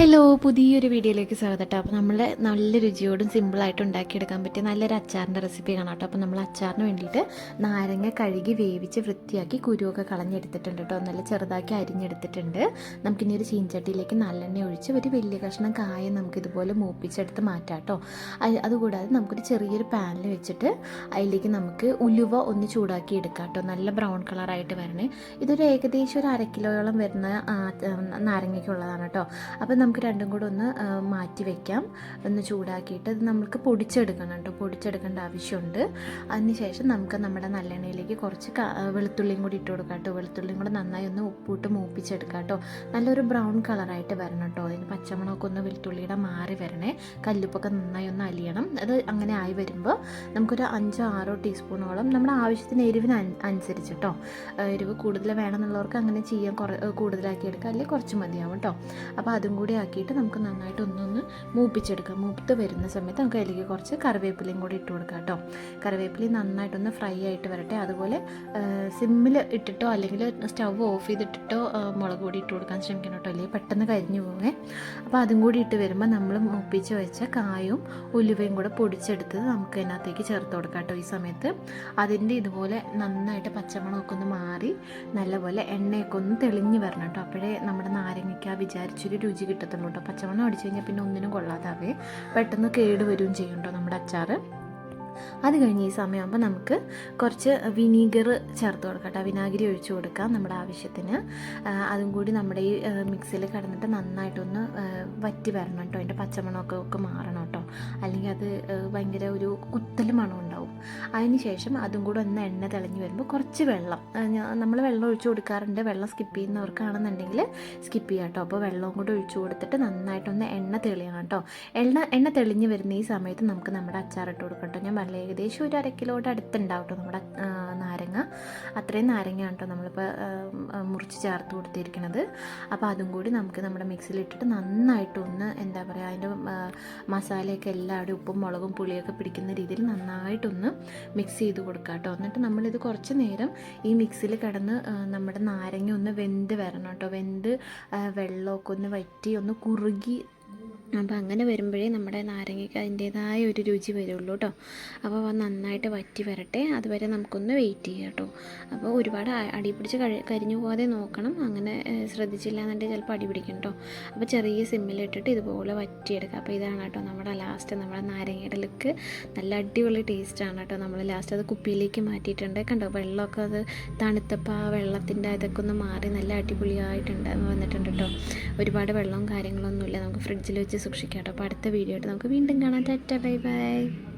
Hello, പുതിയൊരു വീഡിയോയിലേക്ക് സ്വാഗതം കേട്ടോ. അപ്പോൾ നമ്മൾ നല്ല രുചിയോടും സിമ്പിളായിട്ട് ഉണ്ടാക്കിയെടുക്കാൻ പറ്റിയ നല്ലൊരു അച്ചാറിൻ്റെ റെസിപ്പി കാണാം കേട്ടോ. അപ്പോൾ നമ്മൾ അച്ചാറിന് വേണ്ടിയിട്ട് നാരങ്ങ കഴുകി വേവിച്ച് വൃത്തിയാക്കി കുരുവൊക്കെ കളഞ്ഞെടുത്തിട്ടുണ്ട് കേട്ടോ. നല്ല ചെറുതാക്കി അരിഞ്ഞെടുത്തിട്ടുണ്ട്. നമുക്കിനി ഒരു ചീൻചട്ടിയിലേക്ക് നല്ലെണ്ണ ഒഴിച്ച് ഒരു വലിയ കഷ്ണം കായം നമുക്കിതുപോലെ മൂപ്പിച്ചെടുത്ത് മാറ്റാം കേട്ടോ. അതുകൂടാതെ നമുക്കൊരു ചെറിയൊരു പാനിൽ വെച്ചിട്ട് അതിലേക്ക് നമുക്ക് ഉലുവ ഒന്ന് ചൂടാക്കി എടുക്കാം കേട്ടോ. നല്ല ബ്രൗൺ കളറായിട്ട് വരണേ. ഇതൊരു ഏകദേശം ഒരു 1/2 കിലോയോളം വരുന്ന നാരങ്ങയ്ക്കുള്ളതാണ് കേട്ടോ. അപ്പോൾ നമുക്ക് രണ്ടും കൂടെ ഒന്ന് മാറ്റി വയ്ക്കാം. ഒന്ന് ചൂടാക്കിയിട്ട് ഇത് നമുക്ക് പൊടിച്ചെടുക്കണം കേട്ടോ. പൊടിച്ചെടുക്കേണ്ട ആവശ്യമുണ്ട്. അതിനുശേഷം നമുക്ക് നമ്മുടെ നല്ലെണ്ണയിലേക്ക് കുറച്ച് വെളുത്തുള്ളിയും കൂടി ഇട്ട് കൊടുക്കാം കേട്ടോ. വെളുത്തുള്ളിയും കൂടെ നന്നായി ഒന്ന് ഉപ്പിട്ട് മൂപ്പിച്ചെടുക്കാം കേട്ടോ. നല്ലൊരു ബ്രൗൺ കളറായിട്ട് വരണം കേട്ടോ. അതിന് പച്ചമണമൊക്കെ ഒന്ന് വെളുത്തുള്ളിയുടെ മാറി വരണേ. കല്ലുപ്പൊക്കെ നന്നായി ഒന്ന് അലിയണം. അത് അങ്ങനെ ആയി വരുമ്പോൾ നമുക്കൊരു 5-6 ടീസ്പൂണോളം നമ്മുടെ ആവശ്യത്തിന് എരിവിന് അനുസരിച്ച് കേട്ടോ. എരിവ് കൂടുതൽ വേണമെന്നുള്ളവർക്ക് അങ്ങനെ ചെയ്യാൻ കൂടുതലാക്കി എടുക്കാം, അല്ലെങ്കിൽ കുറച്ച് മതിയാവും കേട്ടോ. അപ്പോൾ അതും കൂടി ആക്കിയിട്ട് നമുക്ക് നന്നായിട്ട് ഒന്നൊന്ന് മൂപ്പിച്ചെടുക്കാം. മൂത്ത് വരുന്ന സമയത്ത് നമുക്ക് അതിലേക്ക് കുറച്ച് കറിവേപ്പിലയും കൂടി ഇട്ട് കൊടുക്കാം കേട്ടോ. കറിവേപ്പിലയും നന്നായിട്ടൊന്ന് ഫ്രൈ ആയിട്ട് വരട്ടെ. അതുപോലെ സിമ്മിൽ ഇട്ടിട്ടോ അല്ലെങ്കിൽ സ്റ്റവ് ഓഫ് ചെയ്തിട്ടിട്ടോ മുളക് പൊടി ഇട്ട് കൊടുക്കാൻ ശ്രമിക്കണം കേട്ടോ, അല്ലെങ്കിൽ പെട്ടെന്ന് കരിഞ്ഞു പോവേ. അപ്പോൾ അതും കൂടി ഇട്ട് വരുമ്പോൾ നമ്മൾ മൂപ്പിച്ച് വെച്ച കായും ഉലുവയും കൂടെ പൊടിച്ചെടുത്തത് നമുക്ക് അതിനകത്തേക്ക് ചേർത്ത് കൊടുക്കാം കേട്ടോ. ഈ സമയത്ത് അതിൻ്റെ ഇതുപോലെ നന്നായിട്ട് പച്ചമണമൊക്കെ ഒന്ന് മാറി നല്ലപോലെ എണ്ണയൊക്കെ ഒന്ന് തെളിഞ്ഞ് വരണം കേട്ടോ. അപ്പോഴേ നമ്മുടെ നാരങ്ങയ്ക്ക് വിചാരിച്ചൊരു രുചി കിട്ടത്തുള്ളൂ കേട്ടോ. പച്ചമണം അടിച്ചു കഴിഞ്ഞാൽ പിന്നെ ഒന്നിനും കൊള്ളാതാവേ, പെട്ടെന്ന് കേട് വരികയും ചെയ്യും കേട്ടോ നമ്മുടെ അച്ചാർ. അത് കഴിഞ്ഞ് ഈ സമയമാകുമ്പോൾ നമുക്ക് കുറച്ച് വിനീഗർ ചേർത്ത് കൊടുക്കാം കേട്ടോ. വിനാഗിരി ഒഴിച്ച് കൊടുക്കാം നമ്മുടെ ആവശ്യത്തിന്. അതും കൂടി നമ്മുടെ ഈ മിക്സിയിൽ കിടന്നിട്ട് നന്നായിട്ടൊന്ന് വറ്റി വരണം കേട്ടോ. അതിൻ്റെ പച്ചമണമൊക്കെ മാറണം കേട്ടോ, അല്ലെങ്കിൽ അത് ഭയങ്കര ഒരു കുത്തൽ മണം ഉണ്ടാവും. അതിന് ശേഷം അതും കൂടെ ഒന്ന് എണ്ണ തെളിഞ്ഞ് വരുമ്പോൾ കുറച്ച് വെള്ളം, നമ്മൾ വെള്ളം ഒഴിച്ച് കൊടുക്കാറുണ്ട്. വെള്ളം സ്കിപ്പ് ചെയ്യുന്നവർക്കാണെന്നുണ്ടെങ്കിൽ സ്കിപ്പ് ചെയ്യാം കേട്ടോ. അപ്പോൾ വെള്ളവും കൂടെ ഒഴിച്ച് കൊടുത്തിട്ട് നന്നായിട്ടൊന്ന് എണ്ണ തെളിയണം കേട്ടോ. എണ്ണ തെളിഞ്ഞ് വരുന്ന ഈ സമയത്ത് നമുക്ക് നമ്മുടെ അച്ചാറിട്ട് കൊടുക്കാം കേട്ടോ. ഞാൻ ഏകദേശം ഒരു 1/2 കിലോയുടെ അടുത്തുണ്ടാവും കേട്ടോ നമ്മുടെ നാരങ്ങ. അത്രയും നാരങ്ങയാണ് കേട്ടോ നമ്മളിപ്പോൾ മുറിച്ച് ചേർത്ത് കൊടുത്തിരിക്കുന്നത്. അപ്പോൾ അതും കൂടി നമുക്ക് നമ്മുടെ മിക്സിയിലിട്ടിട്ട് നന്നായിട്ടൊന്ന് എന്താ പറയുക, അതിൻ്റെ മസാലയൊക്കെ എല്ലാവരും ഉപ്പും മുളകും പുളിയൊക്കെ പിടിക്കുന്ന രീതിയിൽ നന്നായിട്ടൊന്ന് മിക്സ് ചെയ്ത് കൊടുക്കുക കേട്ടോ. എന്നിട്ട് നമ്മളിത് കുറച്ച് നേരം ഈ മിക്സിയിൽ കിടന്ന് നമ്മുടെ നാരങ്ങ ഒന്ന് വെന്ത് വരണം കേട്ടോ. വെന്ത് വെള്ളമൊക്കെ ഒന്ന് വറ്റി ഒന്ന് കുറുകി, അപ്പോൾ അങ്ങനെ വരുമ്പോഴേ നമ്മുടെ നാരങ്ങയ്ക്ക് അതിൻ്റേതായ ഒരു രുചി വരുള്ളൂ കേട്ടോ. അപ്പോൾ നന്നായിട്ട് വറ്റി വരട്ടെ, അതുവരെ നമുക്കൊന്ന് വെയിറ്റ് ചെയ്യാം കേട്ടോ. അപ്പോൾ ഒരുപാട് അടി പിടിച്ച് കരിഞ്ഞു പോകാതെ നോക്കണം. അങ്ങനെ ശ്രദ്ധിച്ചില്ല എന്നുണ്ടെങ്കിൽ ചിലപ്പോൾ അടി പിടിക്കും കേട്ടോ. അപ്പോൾ ചെറിയ സിമ്മിലിട്ടിട്ട് ഇതുപോലെ വറ്റിയെടുക്കുക. അപ്പോൾ ഇതാണ് കേട്ടോ നമ്മുടെ ലാസ്റ്റ് നമ്മുടെ നാരങ്ങയുടെ ലുക്ക്. നല്ല അടിപൊളി ടേസ്റ്റാണ് കേട്ടോ. നമ്മൾ ലാസ്റ്റ് അത് കുപ്പിയിലേക്ക് മാറ്റിയിട്ടുണ്ട് കണ്ടോ. വെള്ളമൊക്കെ അത് തണുത്തപ്പോൾ ആ വെള്ളത്തിൻ്റെ ഇതൊക്കെ ഒന്ന് മാറി നല്ല അടിപൊളിയായിട്ടുണ്ട് വന്നിട്ടുണ്ട് കേട്ടോ. ഒരുപാട് വെള്ളവും കാര്യങ്ങളൊന്നുമില്ല. നമുക്ക് ഫ്രിഡ്ജിൽ വെച്ച് സൂക്ഷിക്കാം കേട്ടോ. അപ്പോൾ അടുത്ത വീഡിയോ ആയിട്ട് നമുക്ക് വീണ്ടും കാണാം. Tata, bye bye.